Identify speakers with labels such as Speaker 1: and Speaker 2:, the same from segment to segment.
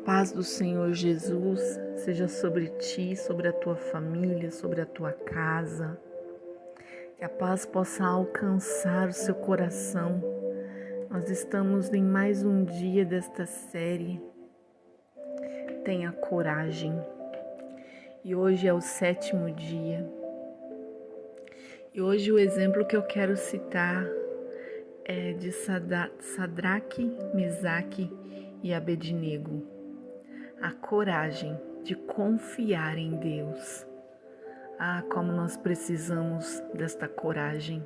Speaker 1: paz do Senhor Jesus seja sobre ti, sobre a tua família, sobre a tua casa. Que a paz possa alcançar o seu coração. Nós estamos em mais um dia desta série. Tenha coragem. E hoje é o 7º dia. E hoje o exemplo que eu quero citar é de Sadraque, Mesaque e Abednego. A coragem de confiar em Deus. Como nós precisamos desta coragem,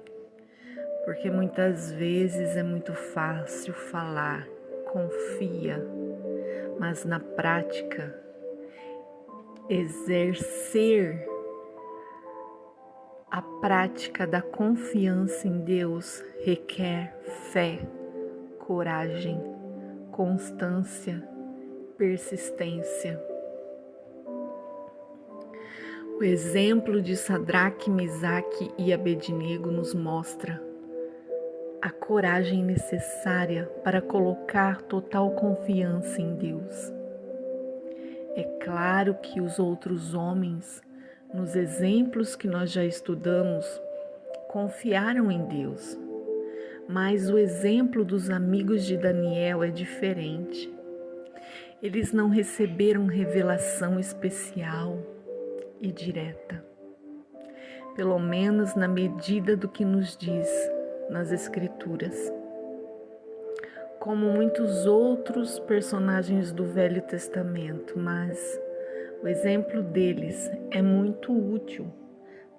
Speaker 1: porque muitas vezes é muito fácil falar, confia, mas na prática, exercer a prática da confiança em Deus requer fé, coragem, constância, persistência. O exemplo de Sadraque, Mesaque e Abednego nos mostra a coragem necessária para colocar total confiança em Deus. É claro que os outros homens, nos exemplos que nós já estudamos, confiaram em Deus, mas o exemplo dos amigos de Daniel é diferente. Eles não receberam revelação especial e direta, pelo menos na medida do que nos diz nas Escrituras. Como muitos outros personagens do Velho Testamento, mas o exemplo deles é muito útil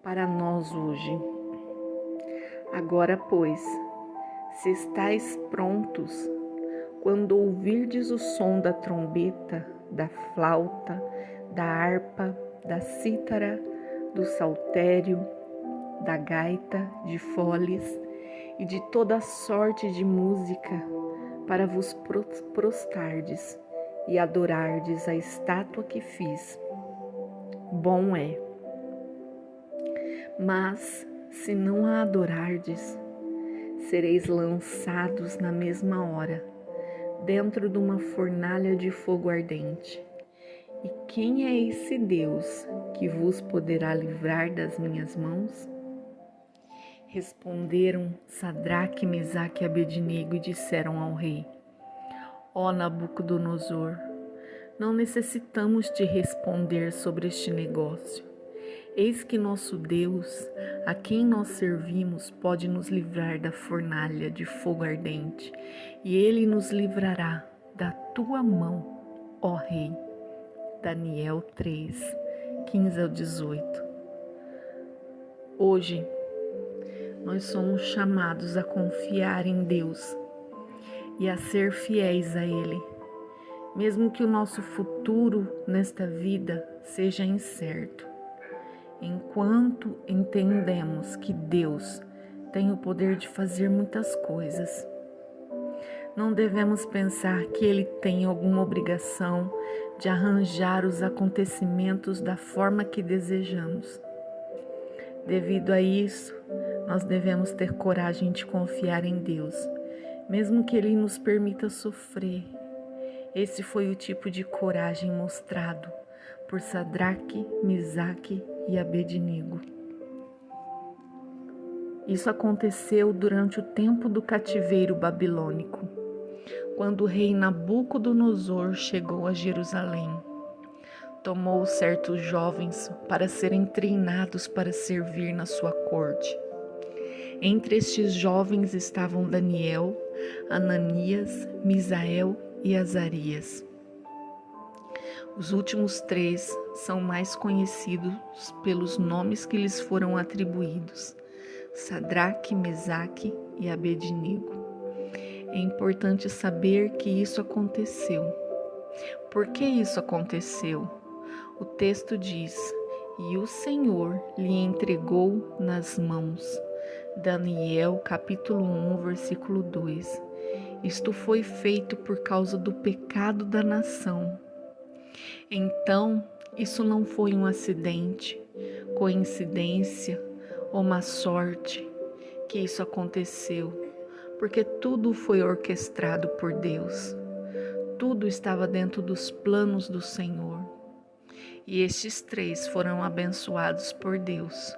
Speaker 1: para nós hoje. Agora, pois, se estáis prontos, quando ouvirdes o som da trombeta, da flauta, da harpa, da cítara, do saltério, da gaita, de foles e de toda sorte de música, para vos prostrardes e adorardes a estátua que fiz. Bom é. Mas, se não a adorardes, sereis lançados na mesma hora, dentro de uma fornalha de fogo ardente. E quem é esse Deus que vos poderá livrar das minhas mãos? Responderam Sadraque, Mesaque e Abednego e disseram ao rei: Ó Nabucodonosor, não necessitamos te responder sobre este negócio. Eis que nosso Deus, a quem nós servimos, pode nos livrar da fornalha de fogo ardente, e ele nos livrará da tua mão, ó rei. Daniel 3, 15 ao 18. Hoje, nós somos chamados a confiar em Deus e a ser fiéis a Ele, mesmo que o nosso futuro nesta vida seja incerto. Enquanto entendemos que Deus tem o poder de fazer muitas coisas, não devemos pensar que Ele tem alguma obrigação de arranjar os acontecimentos da forma que desejamos. Devido a isso, nós devemos ter coragem de confiar em Deus, mesmo que Ele nos permita sofrer. Esse foi o tipo de coragem mostrado por Sadraque, Mesaque e Abednego. Isso aconteceu durante o tempo do cativeiro babilônico, quando o rei Nabucodonosor chegou a Jerusalém. Tomou certos jovens para serem treinados para servir na sua corte. Entre estes jovens estavam Daniel, Ananias, Misael e Azarias. Os últimos 3 são mais conhecidos pelos nomes que lhes foram atribuídos: Sadraque, Mesaque e Abednego. É importante saber que isso aconteceu. Por que isso aconteceu? O texto diz: e o Senhor lhe entregou nas mãos. Daniel capítulo 1, versículo 2. Isto foi feito por causa do pecado da nação. Então, isso não foi um acidente, coincidência ou má sorte que isso aconteceu, porque tudo foi orquestrado por Deus. tudo estava dentro dos planos do Senhor. E estes 3 foram abençoados por Deus,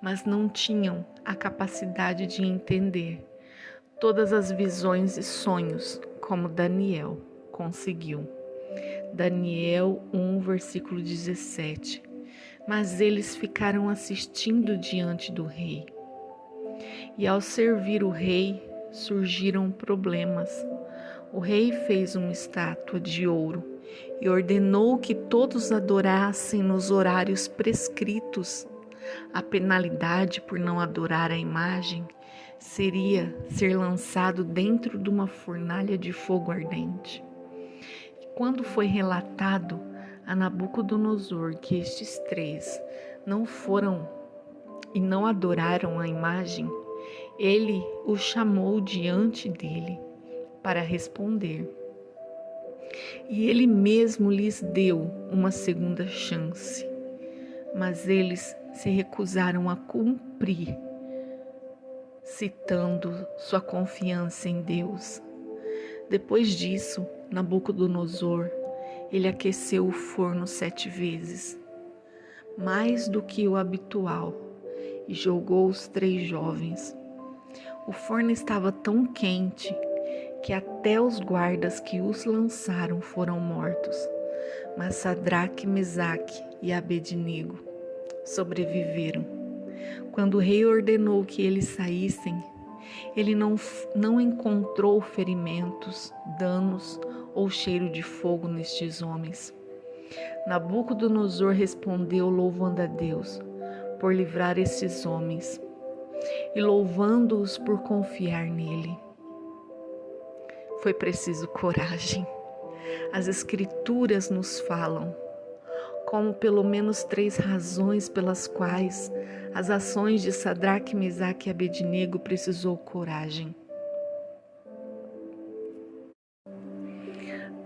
Speaker 1: mas não tinham a capacidade de entender todas as visões e sonhos como Daniel conseguiu. Daniel 1, versículo 17. Mas eles ficaram assistindo diante do rei. E ao servir o rei, surgiram problemas. O rei fez uma estátua de ouro e ordenou que todos adorassem nos horários prescritos. A penalidade por não adorar a imagem seria ser lançado dentro de uma fornalha de fogo ardente. E quando foi relatado a Nabucodonosor que estes 3 não foram e não adoraram a imagem, ele o chamou diante dele para responder. E ele mesmo lhes deu uma segunda chance, mas eles se recusaram a cumprir, citando sua confiança em Deus. Depois disso, Nabucodonosor, ele aqueceu o forno 7 vezes, mais do que o habitual, e jogou os 3 jovens. O forno estava tão quente que até os guardas que os lançaram foram mortos, mas Sadraque, Mesaque e Abednego sobreviveram. Quando o rei ordenou que eles saíssem, ele não encontrou ferimentos, danos ou cheiro de fogo nestes homens. Nabucodonosor respondeu louvando a Deus por livrar esses homens e louvando-os por confiar nele. Foi preciso coragem. As Escrituras nos falam como pelo menos 3 razões pelas quais as ações de Sadraque, Mesaque e Abednego precisou coragem.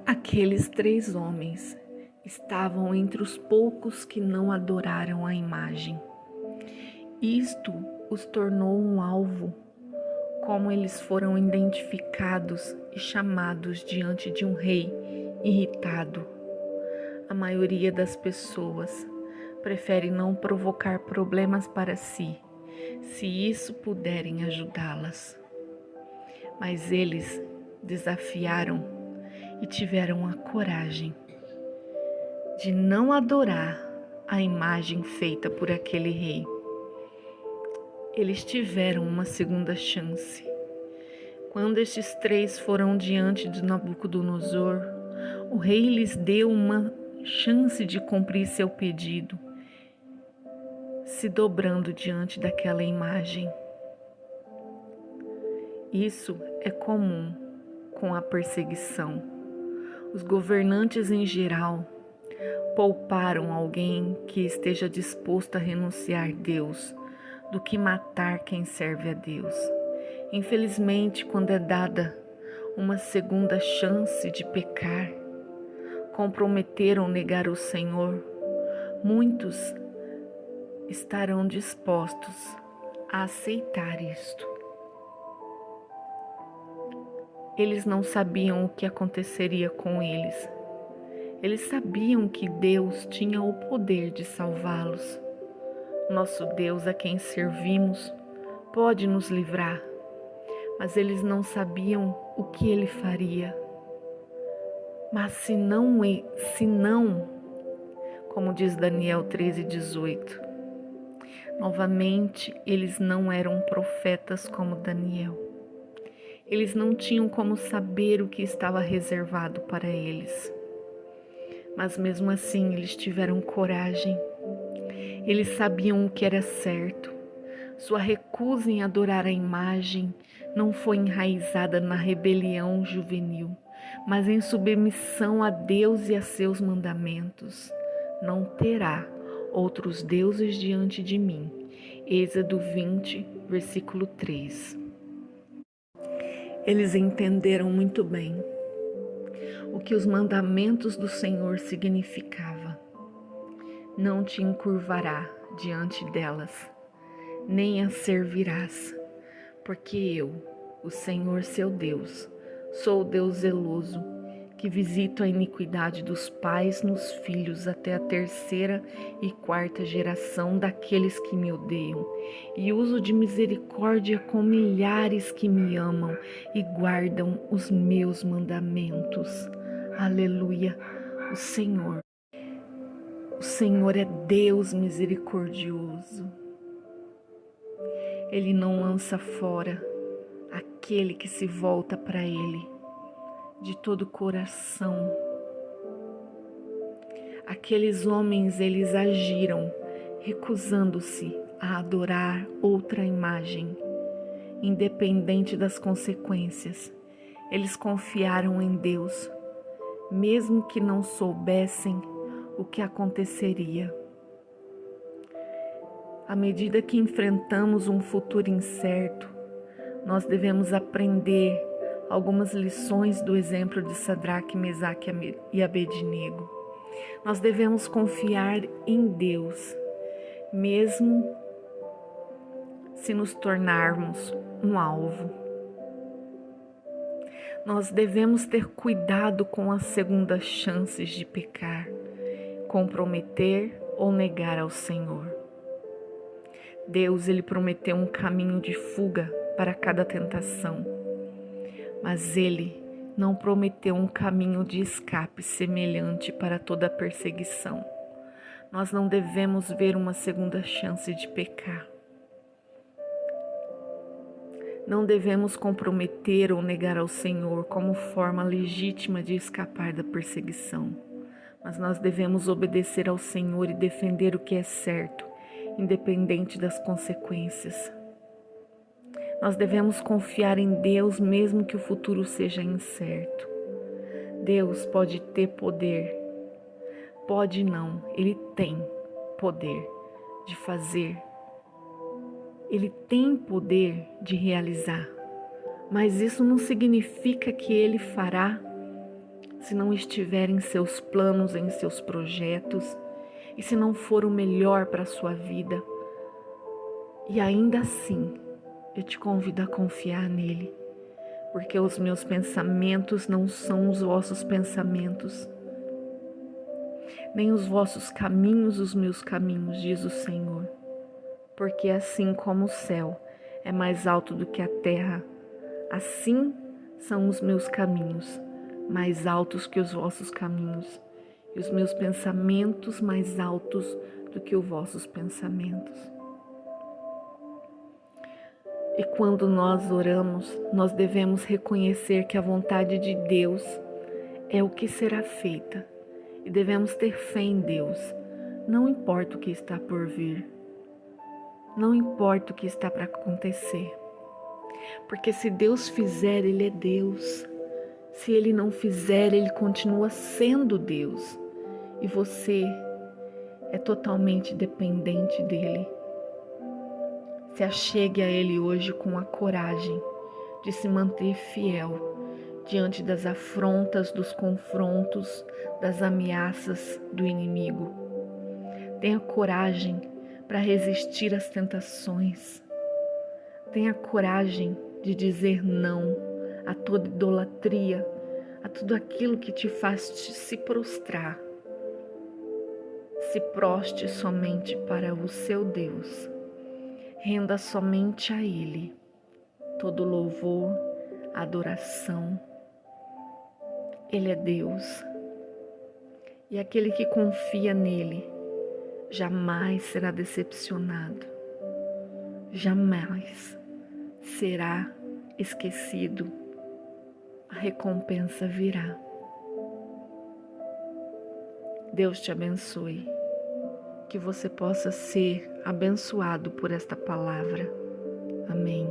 Speaker 1: Aqueles 3 homens estavam entre os poucos que não adoraram a imagem. Isto os tornou um alvo, como eles foram identificados e chamados diante de um rei irritado. A maioria das pessoas prefere não provocar problemas para si, se isso puderem ajudá-las. Mas eles desafiaram e tiveram a coragem de não adorar a imagem feita por aquele rei. Eles tiveram uma segunda chance. Quando estes 3 foram diante de Nabucodonosor, o rei lhes deu uma chance de cumprir seu pedido, se dobrando diante daquela imagem. Isso é comum com a perseguição. Os governantes em geral pouparam alguém que esteja disposto a renunciar a Deus do que matar quem serve a Deus. Infelizmente, quando é dada uma segunda chance de pecar, comprometer ou negar o Senhor, muitos estarão dispostos a aceitar isto. Eles não sabiam o que aconteceria com eles. Eles sabiam que Deus tinha o poder de salvá-los. Nosso Deus, a quem servimos, pode nos livrar, mas eles não sabiam o que Ele faria. Mas se não, como diz Daniel 13:18, novamente eles não eram profetas como Daniel. Eles não tinham como saber o que estava reservado para eles. Mas mesmo assim eles tiveram coragem. Eles sabiam o que era certo. Sua recusa em adorar a imagem não foi enraizada na rebelião juvenil, mas em submissão a Deus e a seus mandamentos. Não terá outros deuses diante de mim. Êxodo 20, versículo 3. Eles entenderam muito bem o que os mandamentos do Senhor significavam. Não te encurvará diante delas, nem as servirás, porque eu, o Senhor seu Deus, sou o Deus zeloso, que visito a iniquidade dos pais nos filhos até a terceira e quarta geração daqueles que me odeiam, e uso de misericórdia com milhares que me amam e guardam os meus mandamentos. Aleluia! O Senhor é Deus misericordioso. Ele não lança fora aquele que se volta para Ele de todo o coração. Aqueles homens, eles agiram recusando-se a adorar outra imagem, independente das consequências. Eles confiaram em Deus, mesmo que não soubessem o que aconteceria. À medida que enfrentamos um futuro incerto, nós devemos aprender algumas lições do exemplo de Sadraque, Mesaque e Abednego. Nós devemos confiar em Deus, mesmo se nos tornarmos um alvo. Nós devemos ter cuidado com as segundas chances de pecar, comprometer ou negar ao Senhor. Deus, Ele prometeu um caminho de fuga para cada tentação, mas Ele não prometeu um caminho de escape semelhante para toda perseguição. Nós não devemos ver uma segunda chance de pecar. Não devemos comprometer ou negar ao Senhor como forma legítima de escapar da perseguição, mas nós devemos obedecer ao Senhor e defender o que é certo, independente das consequências. Nós devemos confiar em Deus mesmo que o futuro seja incerto. Deus pode ter poder, pode não, Ele tem poder de fazer, Ele tem poder de realizar, mas isso não significa que Ele fará se não estiver em seus planos, em seus projetos, e se não for o melhor para a sua vida. E ainda assim, eu te convido a confiar nele, porque os meus pensamentos não são os vossos pensamentos, nem os vossos caminhos os meus caminhos, diz o Senhor. Porque assim como o céu é mais alto do que a terra, assim são os meus caminhos mais altos que os vossos caminhos, e os meus pensamentos mais altos do que os vossos pensamentos. E quando nós oramos, nós devemos reconhecer que a vontade de Deus é o que será feita, e devemos ter fé em Deus, não importa o que está por vir, não importa o que está para acontecer, porque se Deus fizer, Ele é Deus. Se Ele não fizer, Ele continua sendo Deus, e você é totalmente dependente dEle. Se achegue a Ele hoje com a coragem de se manter fiel diante das afrontas, dos confrontos, das ameaças do inimigo. Tenha coragem para resistir às tentações. Tenha coragem de dizer não a toda idolatria, a tudo aquilo que te faz se prostrar. Se proste somente para o seu Deus. Renda somente a Ele todo louvor, adoração. Ele é Deus. E aquele que confia nele jamais será decepcionado. Jamais será esquecido. A recompensa virá. Deus te abençoe. Que você possa ser abençoado por esta palavra. Amém.